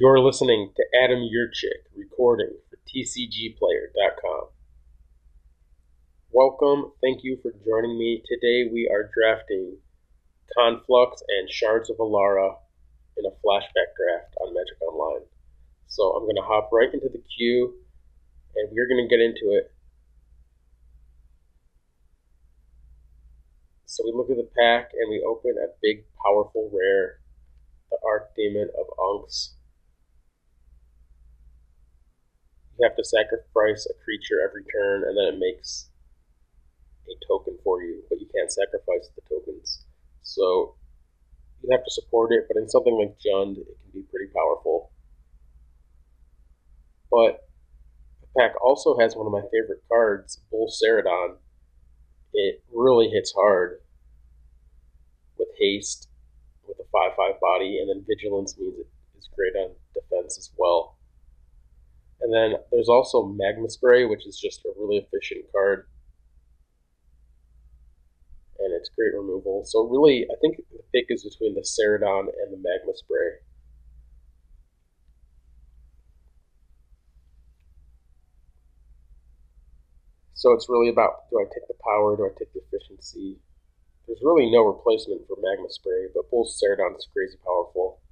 You're listening to Adam Yurchick recording for TCGplayer.com. Welcome, thank you for joining me. Today we are drafting Conflux and Shards of Alara in a flashback draft on Magic Online. So I'm going to hop right into the queue and we're going to get into it. So we look at the pack and we open a big, powerful rare, the Archdemon of Unks. You have to sacrifice a creature every turn, and then it makes a token for you, but you can't sacrifice the tokens. So you have to support it, but in something like Jund, it can be pretty powerful. But the pack also has one of my favorite cards, Bull Ceradon. It really hits hard with haste, with a 5/5 body, and then vigilance means it is great on defense as well. And then there's also Magma Spray, which is just a really efficient card. And it's great removal. So really, I think the pick is between the Ceradon and the Magma Spray. So it's really about, do I take the power, do I take the efficiency? There's really no replacement for Magma Spray, but Bull Ceradon is crazy powerful.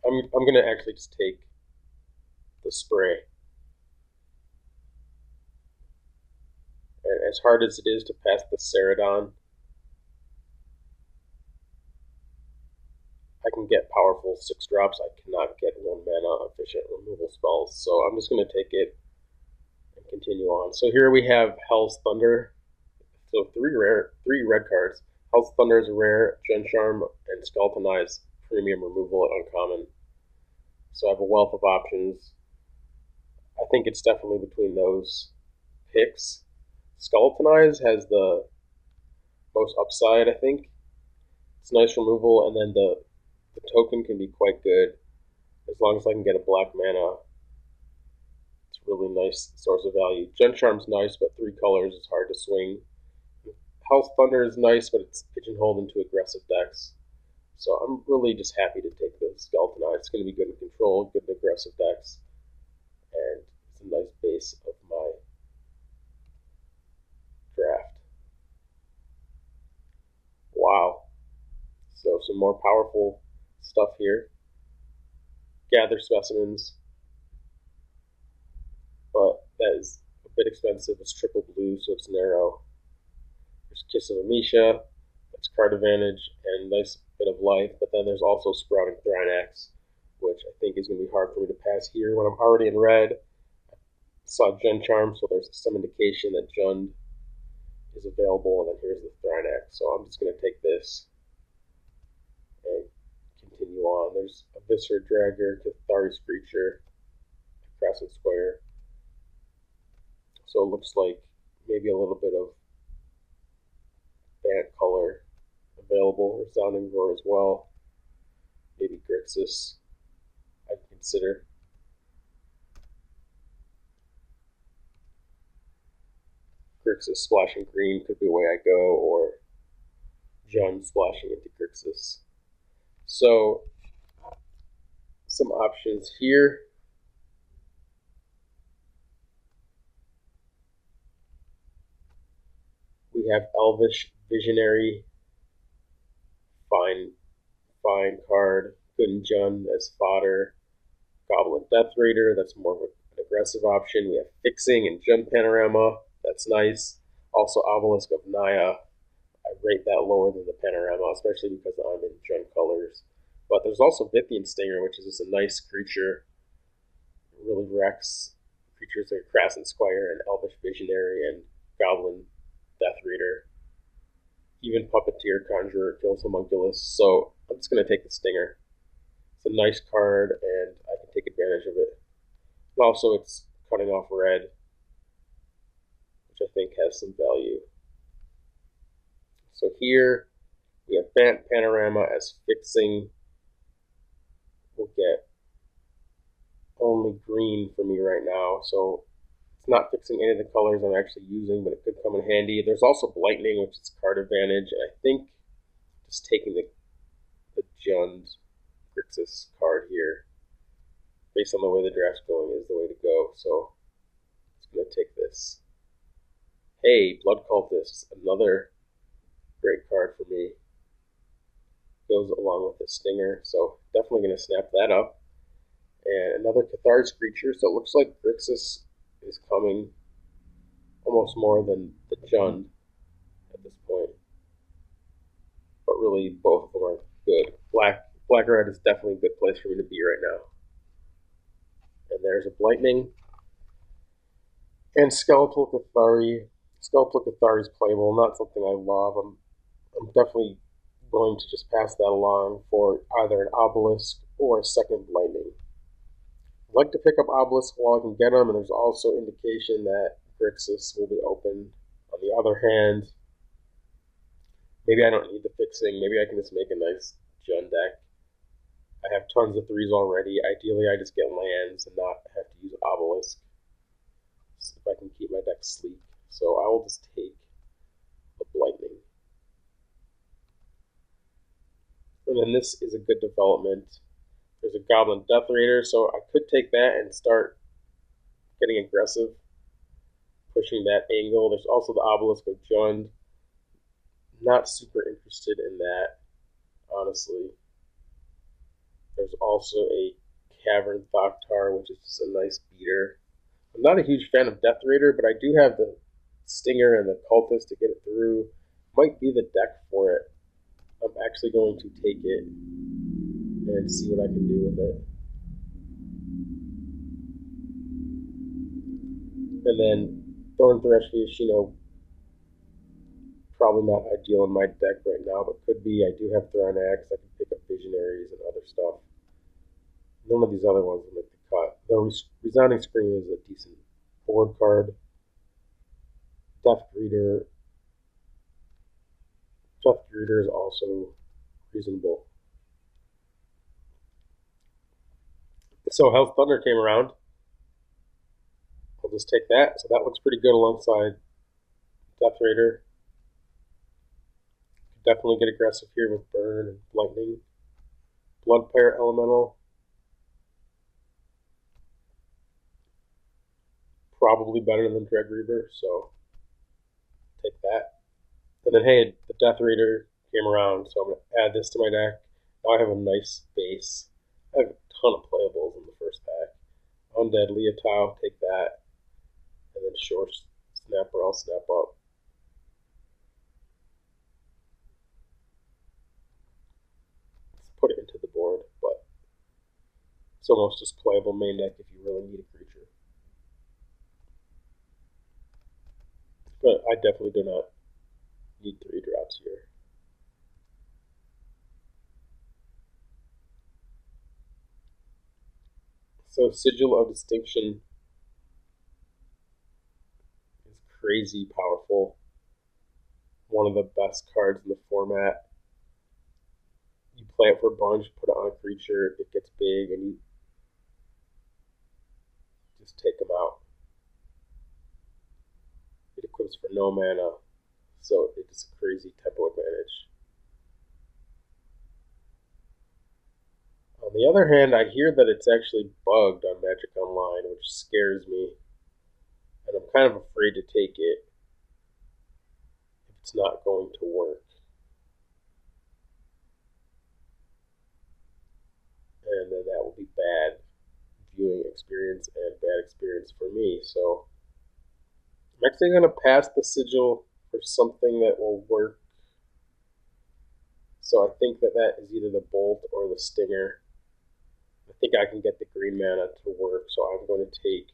I'm going to actually just take the spray. And as hard as it is to pass the Ceradon, I can get powerful 6-drops. I cannot get 1 mana efficient removal spells. So I'm just going to take it and continue on. So here we have Hell's Thunder. So three red cards. Hell's Thunder is a rare, Gen Charm, and Skeletonize premium removal at uncommon. So I have a wealth of options. I think it's definitely between those picks. Skeletonize has the most upside, I think. It's nice removal, and then the token can be quite good as long as I can get a black mana. It's a really nice source of value. Gen Charm's nice, but 3 colors is hard to swing. Hell's Thunder is nice, but it's pigeonholed into aggressive decks. So I'm really just happy to take the Skeletonize. It's going to be good in control, good in aggressive decks. And it's a nice base of my draft. Wow. So some more powerful stuff here. Gather Specimens. But that is a bit expensive. It's triple blue, so it's narrow. There's Kiss of Amisha. That's card advantage and nice bit of life. But then there's also Sprouting Thrynax, which I think is going to be hard for me to pass here when I'm already in red. I saw Gen Charm, so there's some indication that Jund is available, and then here's the Thrynax. So I'm just going to take this and continue on. There's a Viscera Dragger, Cathari Screecher, Crescent Square. So it looks like maybe a little bit of Bant color available, Resounding Roar as well. Maybe Grixis I can consider. Grixis splashing green could be a way I go, or Jund splashing into Grixis. So some options here. We have Elvish Visionary, fine card. Good in Jund as fodder. Goblin Death Raider, that's more of an aggressive option. We have Fixing and Jund Panorama, that's nice. Also Obelisk of Naya, I rate that lower than the Panorama, especially because I'm in Jund colors. But there's also Vithian Stinger, which is just a nice creature. It really wrecks creatures like Crescent Squire and Elvish Visionary and Goblin Death Reader. Even Puppeteer, Conjurer, kills Homunculus. So I'm just going to take the Stinger. It's a nice card, and I can take advantage of it. And also, it's cutting off red, which I think has some value. So here, we have Bant Panorama as Fixing. We'll get only green for me right now, so it's not fixing any of the colors I'm actually using, but it could come in handy. There's also Blightning, which is card advantage, and I think just taking the Jund Grixis card here based on the way the draft's going, is the way to go. So it's going to take this. Hey, Blood Cultist, another great card for me. Goes along with the Stinger, so definitely going to snap that up. And another Cathar's creature, so it looks like Grixis is coming almost more than the Jund at this point. But really, both of them are good. Black or red is definitely a good place for me to be right now. And there's a Blightning. And Skeletal Cathari. Skeletal Cathari is playable, not something I love. I'm definitely willing to just pass that along for either an Obelisk or a second Lightning. I'd like to pick up Obelisk while I can get them, and there's also indication that Grixis will be open. On the other hand, maybe I don't need the fixing. Maybe I can just make a nice Jund deck. I have tons of 3s already. Ideally, I just get lands and not have to use Obelisk if I can keep my deck sleek. So I will just take the Blightning. And then this is a good development. There's a Goblin Death Raider, so I could take that and start getting aggressive, pushing that angle. There's also the Obelisk of Jund. Not super interested in that, honestly. There's also a Cavern Thoktar, which is just a nice beater. I'm not a huge fan of Death Raider, but I do have the Stinger and the Cultist to get it through. Might be the deck for it. I'm actually going to take it and see what I can do with it. And then Thorn Thresh Viashino, probably not ideal in my deck right now, but could be. I do have Thronax. I can pick up Visionaries and other stuff. None of these other ones will make the cut. Though Resounding Scream is a decent board card. Death Greeter is also reasonable. So Hell's Thunder came around. I'll just take that. So that looks pretty good alongside Death Raider. Could definitely get aggressive here with Burn and Lightning. Blood Pair Elemental. Probably better than Dread Reaver, so take that. And then, hey, the Death Raider came around, so I'm going to add this to my deck. Now I have a nice base. I have a ton of playables in the first pack. Undead Leotau, take that. And then Shore Snapper, I'll snap up. Let's put it into the board, but it's almost just playable main deck if you really need a creature. But I definitely do not need 3 drops here. So Sigil of Distinction is crazy powerful. One of the best cards in the format. You play it for a bunch, put it on a creature, it gets big, and you just take them out. It equips for no mana, so it's a crazy tempo advantage. On the other hand, I hear that it's actually bugged on Magic Online, which scares me. And I'm kind of afraid to take it if it's not going to work. And then that will be bad viewing experience and bad experience for me. So I'm actually going to pass the Sigil for something that will work. So I think that is either the Bolt or the Stinger. I think I can get the green mana to work, so I'm going to take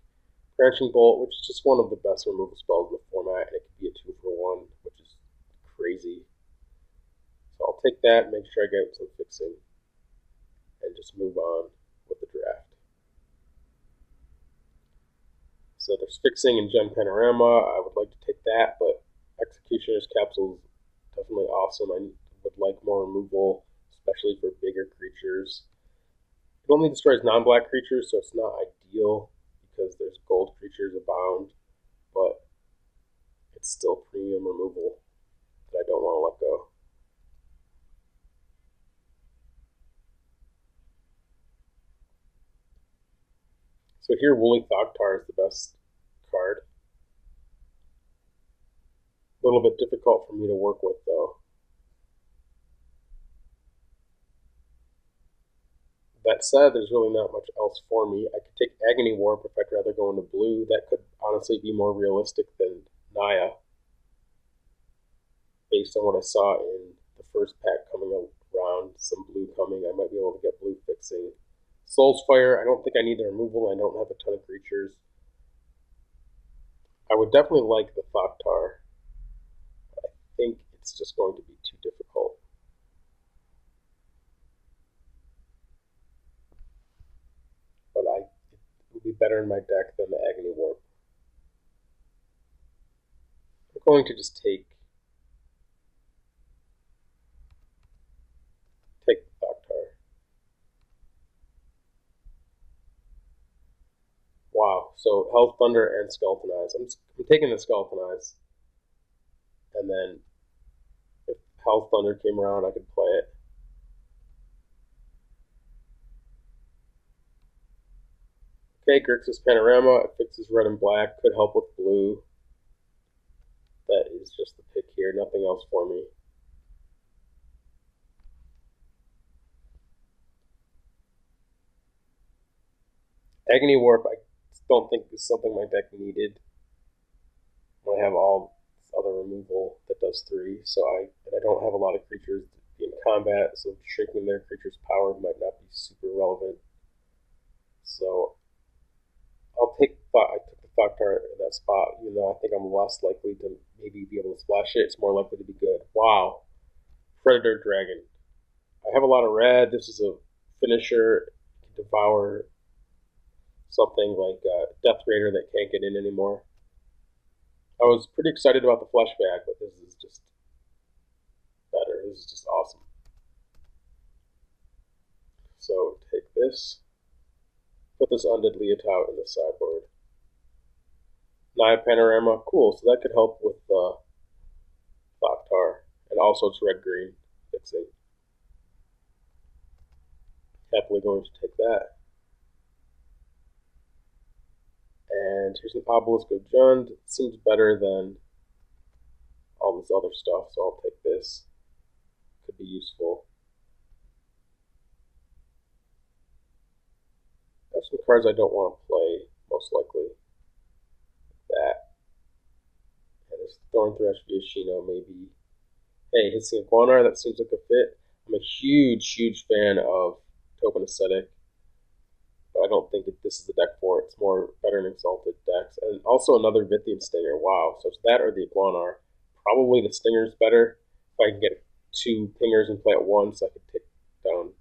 Branching Bolt, which is just one of the best removal spells in the format, and it can be a 2-for-1, which is crazy. So I'll take that, make sure I get some fixing, and just move on with the draft. So there's fixing in Gem Panorama. I would like to take that, but Executioner's Capsule is definitely awesome. I would like more removal, especially for bigger creatures. It only destroys non-black creatures, so it's not ideal because there's gold creatures abound, but it's still premium removal that I don't want to let go. So here, Woolly Thoktar is the best card. A little bit difficult for me to work with, though. That said, there's really not much else for me. I could take Agony Warp if I'd rather go into blue. That could honestly be more realistic than Naya, based on what I saw in the first pack coming around. Some blue coming. I might be able to get blue fixing. Soul's Fire, I don't think I need the removal. I don't have a ton of creatures. I would definitely like the Thoktar. I think it's just going to be too difficult. But it would be better in my deck than the Agony Warp. I'm going to just take the Thoktar. Wow, so Hell's Thunder and Skeleton Eyes. I'm taking the Skeleton Eyes. And then if Hell's Thunder came around, I could play it. Okay, Grixis Panorama, it fixes red and black, could help with blue. That is just the pick here, nothing else for me. Agony Warp, I don't think is something my deck needed. I have all this other removal that does 3, so I don't have a lot of creatures in combat, so shrinking their creature's power might not be super relevant. So I took the Thoktar in that spot, even though I think I'm less likely to maybe be able to splash it. It's more likely to be good. Wow. Predator Dragon. I have a lot of red. This is a finisher. It can devour something like Death Raider that can't get in anymore. I was pretty excited about the Flashback, but this is just better. This is just awesome. So take this. Put this Undead Leotard in the sideboard. Naya Panorama, cool. So that could help with Thoktar. And also it's red-green fixing. Happily going to take that. And here's an Obelisk of Jund. It seems better than all this other stuff, so I'll take this. Could be useful. I have some cards I don't want to play, most likely. That. And this Thorn Thresh Yoshino, maybe. Hey, Hissing Iguanar, that seems like a fit. I'm a huge fan of Tobin Ascetic, but I don't think this is the deck for it. It's more Veteran Exalted decks. And also another Vithian Stinger. Wow, so it's that or the Iguanar. Probably the Stinger's better. If I can get 2 pingers and play at once, I could take down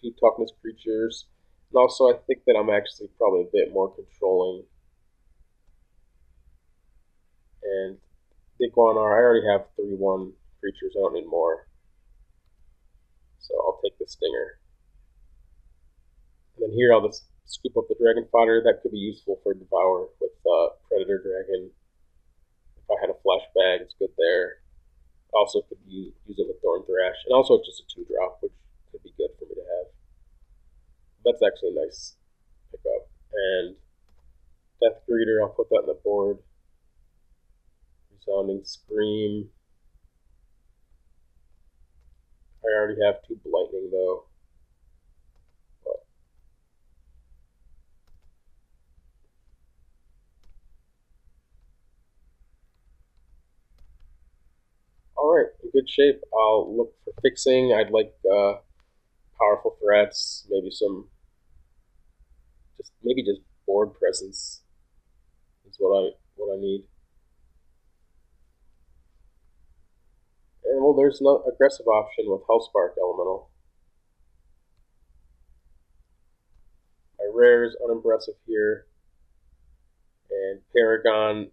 2 toughness creatures. And also, I think that I'm actually probably a bit more controlling. And the Iguanar, I already have 3/1 creatures. I don't need more. So I'll take the Stinger. And then here I'll just scoop up the Dragon Fodder. That could be useful for Devour with Predator Dragon. If I had a Flashback, it's good there. Also could use it with Thorn Thrash. And also it's just a 2-drop, which could be good for me to have. That's actually a nice pickup. And Death Greeter, I'll put that on the board. Resounding Scream. I already have 2 Lightning though. But alright, in good shape. I'll look for fixing. I'd like powerful threats, maybe some just board presence is what I need. And well, there's no aggressive option with Hellspark Elemental. My rares unimpressive here, and Paragon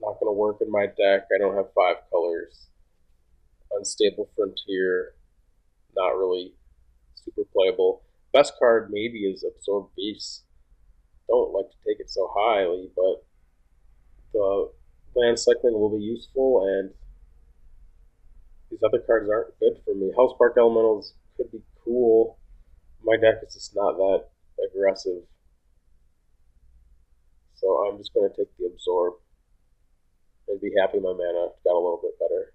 not going to work in my deck. I don't have 5 colors. Unstable Frontier, not really super playable. Best card maybe is Absorb Beasts. Don't like to take it so highly, but the land cycling will be useful, and these other cards aren't good for me. Hellspark Elementals could be cool. My deck is just not that aggressive. So I'm just going to take the absorb and be happy my mana got a little bit better.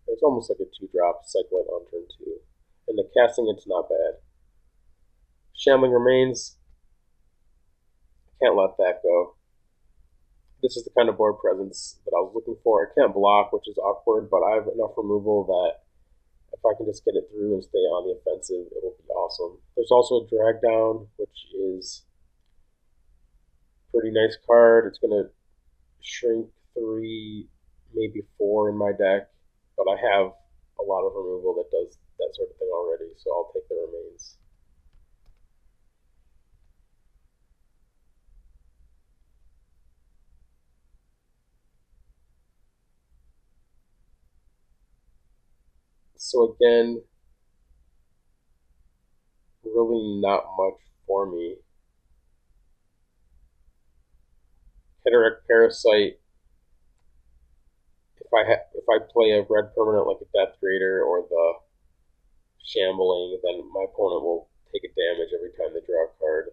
It's almost like a 2-drop, cycle it on turn 2. And the casting, it's not bad. Shambling Remains, can't let that go. This is the kind of board presence that I was looking for. I can't block, which is awkward, but I have enough removal that if I can just get it through and stay on the offensive, it will be awesome. There's also a Drag Down, which is a pretty nice card. It's going to shrink 3, maybe 4 in my deck, but I have a lot of removal that does that sort of thing already, so I'll take the Remains. So again, really not much for me. Cataract Parasite, if I play a red permanent like a Death Grader or the Shambling, then my opponent will take a damage every time they draw a card.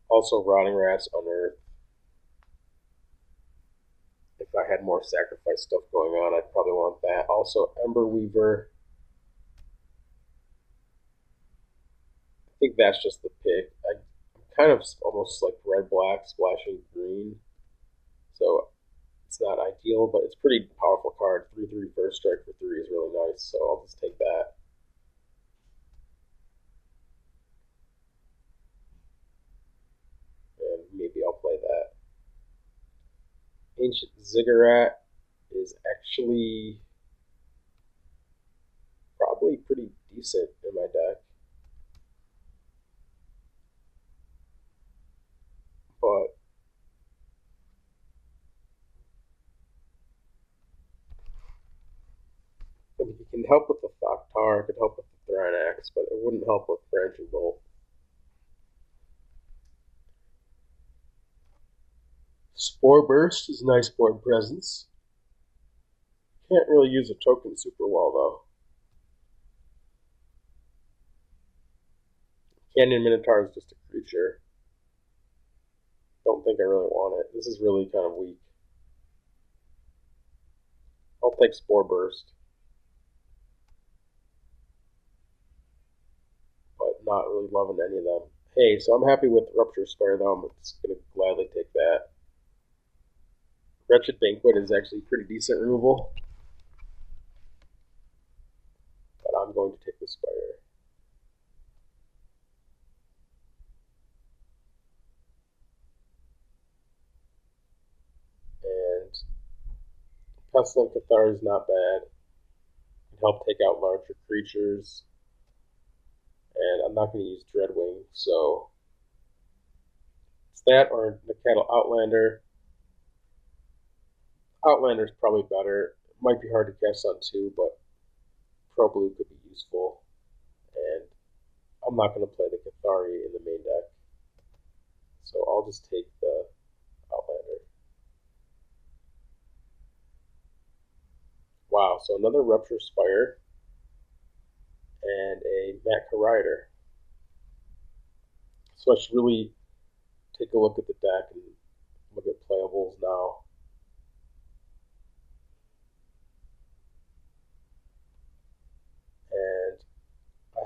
Also, Rotting Rats, Unearth. If I had more sacrifice stuff going on, I'd probably want that. Also, Ember Weaver. I think that's just the pick. I'm kind of almost like red-black splashing green. So it's not ideal, but it's a pretty powerful card. 3/3 first strike for 3 is really nice, so I'll just take that. And maybe I'll play that. Ancient Ziggurat is actually probably pretty decent in my deck. But I mean, it can help with the Thoktar, it could help with the Thranax, but it wouldn't help with Branching Bolt. Spore Burst is a nice board presence. Can't really use a token super well, though. Canyon Minotaur is just a creature. Don't think I really want it. This is really kind of weak. I'll take Spore Burst. But not really loving any of them. Hey, so I'm happy with Rupture Spire, though. I'm just going to gladly take that. Wretched Banquet is actually pretty decent removal. But I'm going to take the Spire. And Pestilent Cathar is not bad. It can help take out larger creatures. And I'm not going to use Dreadwing, so it's that or the Cattle Outlander. Outlander's probably better. It might be hard to cast on 2, but Pro Blue could be useful. And I'm not going to play the Cathari in the main deck, so I'll just take the Outlander. Wow, so another Rupture Spire and a Matka Rider. So I should really take a look at the deck and look at playables now. And I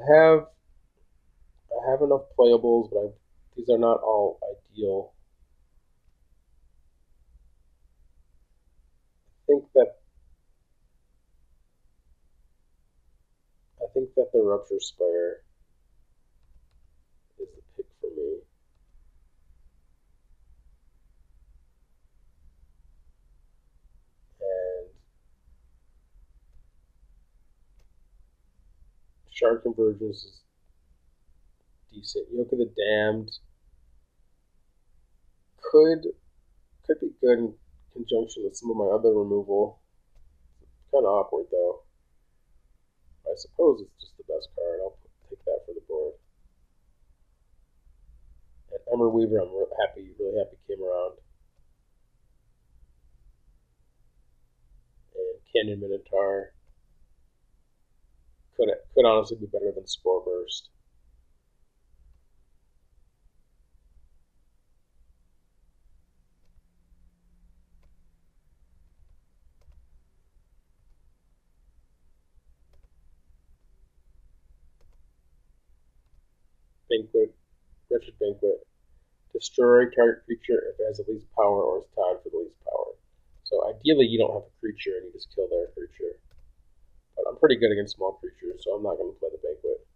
have enough playables, but these are not all ideal. I think that the Rupture Spire is the pick for me. And Shard Convergence is decent. Yoke of the Damned could be good in conjunction with some of my other removal. Kind of awkward though. I suppose it's just the best card. I'll take that for the board. And Ember Weaver, I'm really happy came around. And Canyon Minotaur could honestly be better than Spore Burst. Banquet, Wretched Banquet. Destroy target creature if it has the least power or is tied for the least power. So ideally you don't have a creature and you just kill their creature. But I'm pretty good against small creatures, so I'm not going to play the Banquet.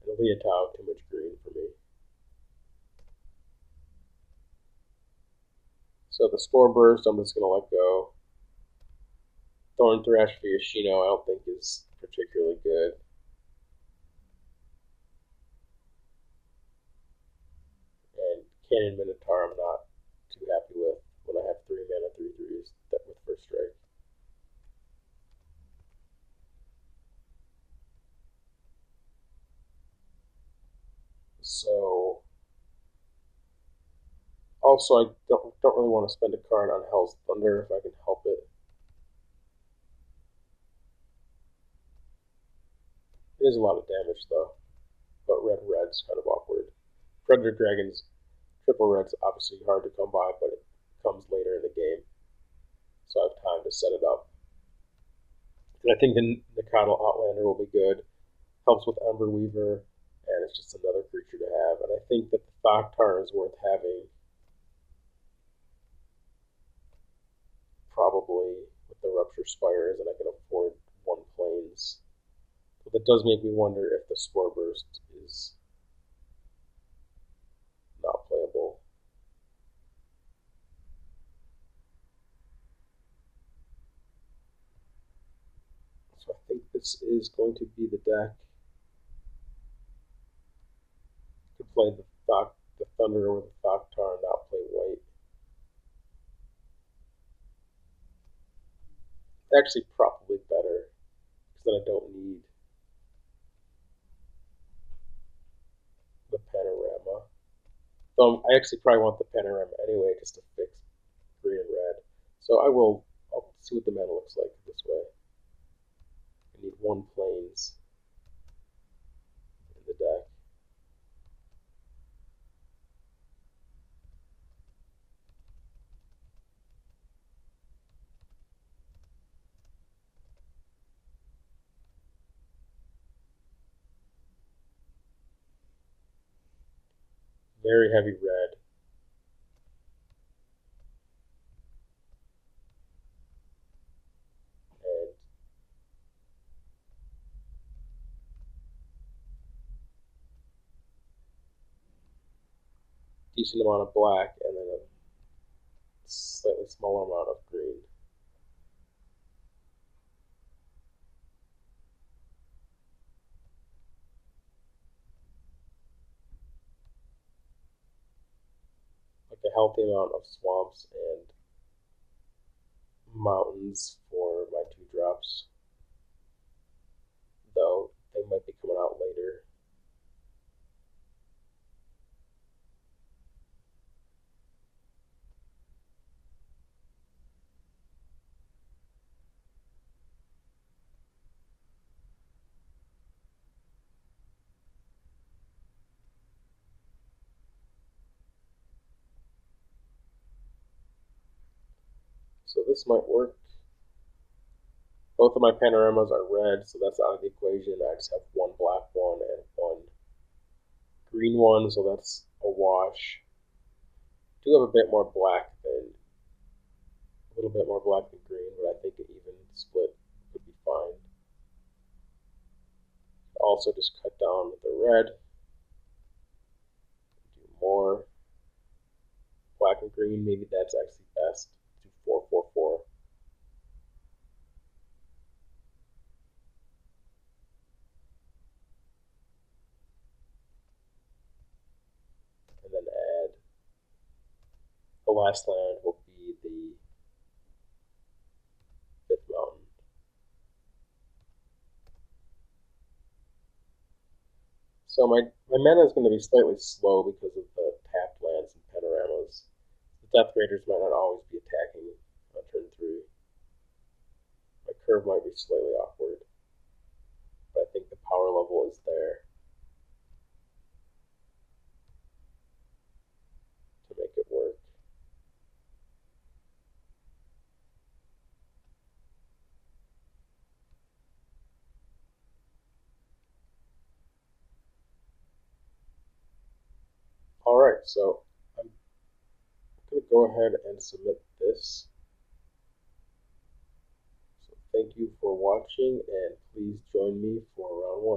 And the Leotao, too much green for me. So the Spore Burst, I'm just going to let go. Thorn Thrash for Yoshino, I don't think is particularly good. And Cannon Minotaur, I'm not too happy with when I have 3 mana 3/3s with First Strike. So, also I don't really want to spend a card on Hell's Thunder if I can help it. It is a lot of damage though, but red's kind of awkward. Predator Dragons, triple red's obviously hard to come by, but it comes later in the game, so I have time to set it up. And I think the Nikado Outlander will be good. Helps with Ember Weaver, and it's just another creature to have. And I think that the Thoktar is worth having, probably with the Rupture Spires, and I can afford 1 Plains. But that does make me wonder if the Spore Burst is not playable. So I think this is going to be the deck. Could play the Thunder or the Thoktar and not play white. Actually, probably better, because then I don't need the Panorama. I actually probably want the Panorama anyway, just to fix green and red. So I'll see what the mana looks like this way. I need 1 Plains in the deck. Very heavy red. And decent amount of black, and then a slightly smaller amount of green. Like a healthy amount of swamps and mountains for my 2-drops. Though they might be coming out later. So this might work. Both of my panoramas are red, so that's out of the equation. I just have 1 black one and 1 green one, so that's a wash. I do have a bit more black than a little bit more black than green, but I think an even split would be fine. Also just cut down the red. Do more black and green, maybe that's actually best. Do 4/4/4. And then add the last land will be the 5th mountain. So my mana is going to be slightly slow because of the tapped lands and panoramas. The Death Raiders might not always be attacking on turn 3. My curve might be slightly awkward, but I think the power level is there to make it work. Alright, so I'm going to go ahead and submit this. So thank you for watching, and please join me for round 1.